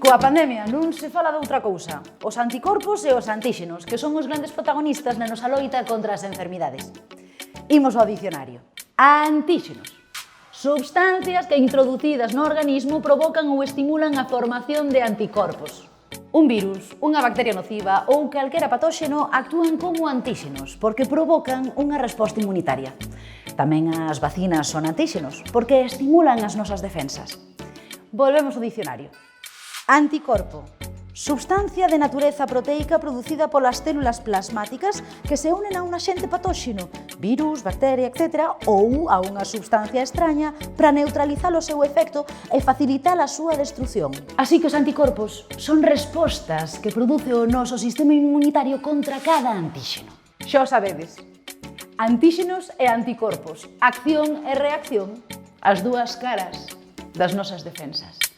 Coa pandemia non se fala de outra cousa. Os anticorpos e os antíxenos, que son os grandes protagonistas na nosa loita contra as enfermidades. Imos ao dicionario. Antíxenos. Substancias que introducidas no organismo provocan ou estimulan a formación de anticorpos. Un virus, unha bacteria nociva ou calquera patóxeno actúan como antíxenos porque provocan unha resposta inmunitaria. Tamén as vacinas son antíxenos porque estimulan as nosas defensas. Volvemos ao dicionario. Anticorpo. Substancia de natureza proteica producida polas células plasmáticas que se unen a un axente patóxeno, virus, bacteria, etc., ou a unha substancia extraña para neutralizar o seu efecto e facilitar a súa destrucción. Así que os anticorpos son respostas que produce o noso sistema inmunitario contra cada antíxeno. Xa o sabedes. Antíxenos e anticorpos, acción e reacción, as dúas caras das nosas defensas.